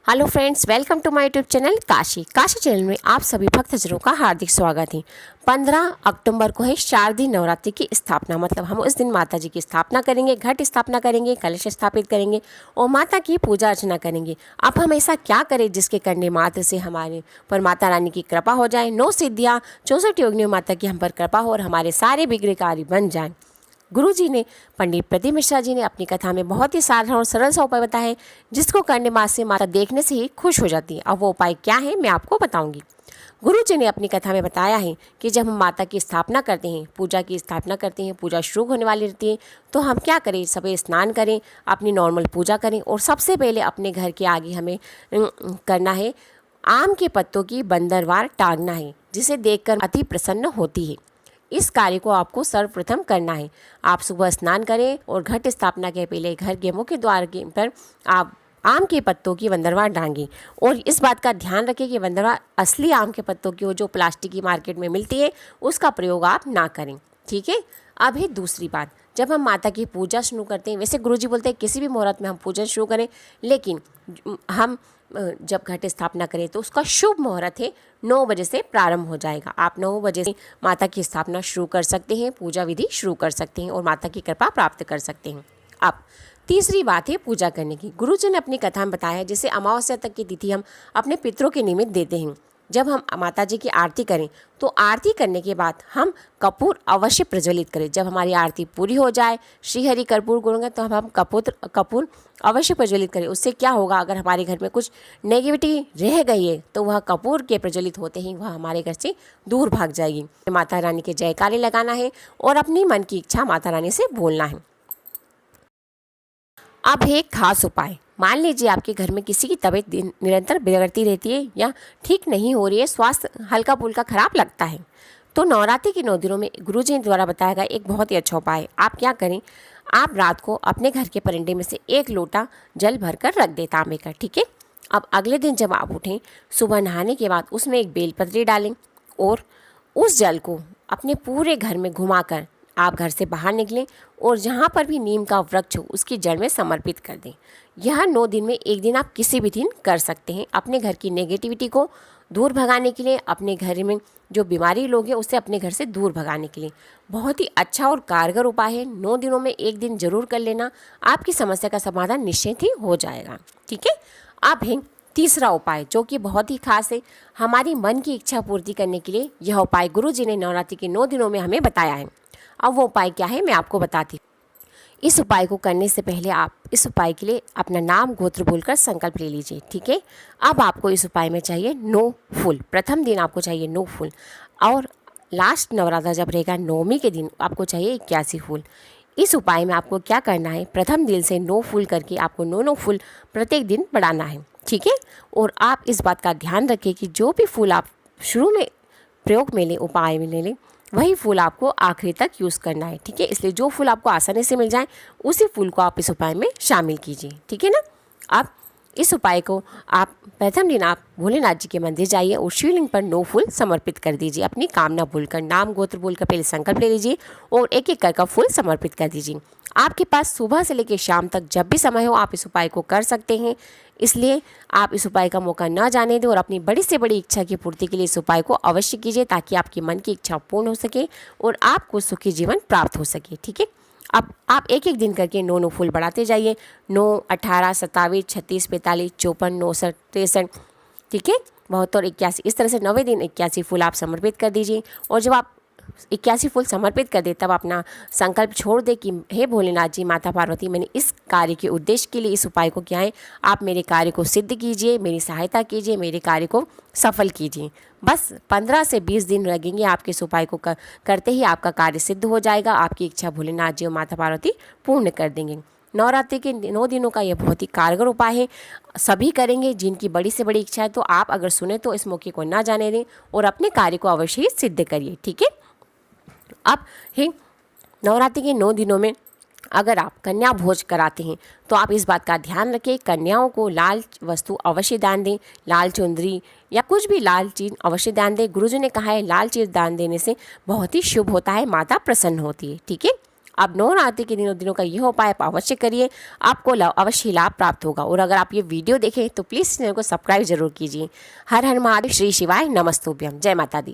Hello friends, welcome to my YouTube channel Kashi channel में आप सभी भक्तजनों का हार्दिक स्वागत है। 15 अक्टूबर को है शारदीय नवरात्रि की स्थापना। मतलब हम उस दिन माता जी की स्थापना करेंगे, घट स्थापना करेंगे, कलश स्थापित करेंगे और माता की पूजा अर्चना करेंगे। अब हम ऐसा क्या करें जिसके करने मात्र से हमारे पर माता रानी की कृपा हो जाए, 9 सिद्धियाँ 64 योगिनियों माता की हम पर कृपा हो और हमारे सारे बिगड़े कार्य बन जाएं। गुरु जी ने, पंडित प्रदीप मिश्रा जी ने अपनी कथा में बहुत ही साधारण और सरल सा उपाय बताया है जिसको करने से माता देखने से ही खुश हो जाती है। अब वो उपाय क्या है मैं आपको बताऊंगी। गुरु जी ने अपनी कथा में बताया है कि जब हम माता की स्थापना करते हैं, पूजा की स्थापना करते हैं, पूजा शुरू होने वाली रहती है, तो हम क्या करें, सुबह स्नान करें, अपनी नॉर्मल पूजा करें और सबसे पहले अपने घर के आगे हमें करना है आम के पत्तों की बंदरवार टांगना है, जिसे देखकर अति प्रसन्न होती है। इस कार्य को आपको सर्वप्रथम करना है। आप सुबह स्नान करें और घट स्थापना के पहले घर के मुख्य द्वार के पर आप आम के पत्तों की वंदरवार डांगें और इस बात का ध्यान रखें कि वंदरवार असली आम के पत्तों की हो, जो प्लास्टिक की मार्केट में मिलती है, उसका प्रयोग आप ना करें। ठीक है। अब है दूसरी बात, जब हम माता की पूजा शुरू करते हैं, वैसे गुरुजी बोलते हैं किसी भी मुहूर्त में हम पूजन शुरू करें, लेकिन हम जब घट स्थापना करें तो उसका शुभ मुहूर्त है 9 बजे से प्रारंभ हो जाएगा। आप 9 बजे से माता की स्थापना शुरू कर सकते हैं, पूजा विधि शुरू कर सकते हैं और माता की कृपा प्राप्त कर सकते हैं। अब तीसरी बात है पूजा करने की। गुरुजी ने अपनी कथा में बताया, जैसे अमावस्या तक की तिथि हम अपने पितरों के निमित्त देते हैं। जब हम माता जी की आरती करें तो आरती करने के बाद हम कपूर अवश्य प्रज्वलित करें। जब हमारी आरती पूरी हो जाए, श्री हरि कर्पूर गुरुंगे, तो हम कपूर अवश्य प्रज्वलित करें। उससे क्या होगा, अगर हमारे घर में कुछ नेगेटिविटी रह गई है तो वह कपूर के प्रज्वलित होते ही वह हमारे घर से दूर भाग जाएगी। माता रानी के जयकारे लगाना है और अपनी मन की इच्छा माता रानी से बोलना है। अब है एक खास उपाय। मान लीजिए आपके घर में किसी की तबीयत निरंतर बिगड़ती रहती है या ठीक नहीं हो रही है, स्वास्थ्य हल्का फुल्का खराब लगता है, तो नवरात्रि के 9 दिनों में गुरुजी द्वारा बताया गया एक बहुत ही अच्छा उपाय है। आप क्या करें, आप रात को अपने घर के परिंदे में से 1 लोटा जल भरकर रख दें, तांबे का। ठीक है। अब अगले दिन जब आप उठें, सुबह नहाने के बाद उसमें एक बेलपत्री डालें और उस जल को अपने पूरे घर में घुमाकर आप घर से बाहर निकलें और जहाँ पर भी नीम का वृक्ष हो उसकी जड़ में समर्पित कर दें। यह 9 दिन में एक दिन आप किसी भी दिन कर सकते हैं, अपने घर की नेगेटिविटी को दूर भगाने के लिए, अपने घर में जो बीमारी लोग हैं उससे अपने घर से दूर भगाने के लिए। बहुत ही अच्छा और कारगर उपाय है। 9 दिनों में एक दिन जरूर कर लेना, आपकी समस्या का समाधान निश्चित ही हो जाएगा। ठीक है। अब है तीसरा उपाय जो कि बहुत ही खास है, हमारी मन की इच्छा पूर्ति करने के लिए। यह उपाय गुरु जी ने नवरात्रि के 9 दिनों में हमें बताया है। अब वो उपाय क्या है मैं आपको बताती हूँ। इस उपाय को करने से पहले आप इस उपाय के लिए अपना नाम गोत्र बोलकर संकल्प ले लीजिए। ठीक है। अब आपको इस उपाय में चाहिए 9 फूल। प्रथम दिन आपको चाहिए 9 फूल और लास्ट नवरात्र जब रहेगा, 9वीं के दिन आपको चाहिए 81 फूल। इस उपाय में आपको क्या करना है, प्रथम दिन से 9 फूल करके आपको 9 फूल प्रत्येक दिन बढ़ाना है। ठीक है। और आप इस बात का ध्यान रखें कि जो भी फूल आप शुरू में प्रयोग में लें, उपाय में ले लें, वही फूल आपको आखिरी तक यूज़ करना है। ठीक है। इसलिए जो फूल आपको आसानी से मिल जाए उसी फूल को आप इस उपाय में शामिल कीजिए। ठीक है ना। अब इस उपाय को आप प्रथम दिन आप भोलेनाथ जी के मंदिर जाइए और शिवलिंग पर 9 फूल समर्पित कर दीजिए। अपनी कामना बोलकर, नाम गोत्र बोलकर पहले संकल्प ले लीजिए और एक एक करके फूल समर्पित कर दीजिए। आपके पास सुबह से लेकर शाम तक जब भी समय हो आप इस उपाय को कर सकते हैं। इसलिए आप इस उपाय का मौका न जाने दें और अपनी बड़ी से बड़ी इच्छा की पूर्ति के लिए इस उपाय को अवश्य कीजिए, ताकि आपकी मन की इच्छा पूर्ण हो सके और आपको सुखी जीवन प्राप्त हो सके। ठीक है। अब आप एक एक दिन करके 9 फूल बढ़ाते जाइए। 9, 18, 27, 36, 45, 54, 69, 63। ठीक है। 72, 81, इस तरह से 9वें दिन 81 फूल आप समर्पित कर दीजिए। और जब आप 81 फूल समर्पित कर दे तब अपना संकल्प छोड़ दे कि हे भोलेनाथ जी, माता पार्वती, मैंने इस कार्य के उद्देश्य के लिए इस उपाय को किया है, आप मेरे कार्य को सिद्ध कीजिए, मेरी सहायता कीजिए, मेरे कार्य को सफल कीजिए। बस 15 से 20 दिन लगेंगे, आपके इस उपाय को करते ही आपका कार्य सिद्ध हो जाएगा। आपकी इच्छा भोलेनाथ जी और माता पार्वती पूर्ण कर देंगे। नवरात्रि के 9 दिनों का यह बहुत ही कारगर उपाय है, सभी करेंगे जिनकी बड़ी से बड़ी इच्छा है। तो आप अगर सुने तो इस मौके को ना जाने दें और अपने कार्य को अवश्य ही सिद्ध करिए। ठीक है। अब है नवरात्रि के 9 दिनों में अगर आप कन्या भोज कराते हैं तो आप इस बात का ध्यान रखें, कन्याओं को लाल वस्तु अवश्य दान दें, लाल चुंदरी या कुछ भी लाल चीज़ अवश्य दान दें। गुरुजी ने कहा है लाल चीज़ दान देने से बहुत ही शुभ होता है, माता प्रसन्न होती है। ठीक है। आप नवरात्रि के दिनों का यह उपाय आप अवश्य करिए, आपको अवश्य लाभ प्राप्त होगा। और अगर आप ये वीडियो देखें तो प्लीज़ चैनल को सब्सक्राइब जरूर कीजिए। हर हर महादेव, श्री शिवाय नमस्तुभ्यम, जय माता दी।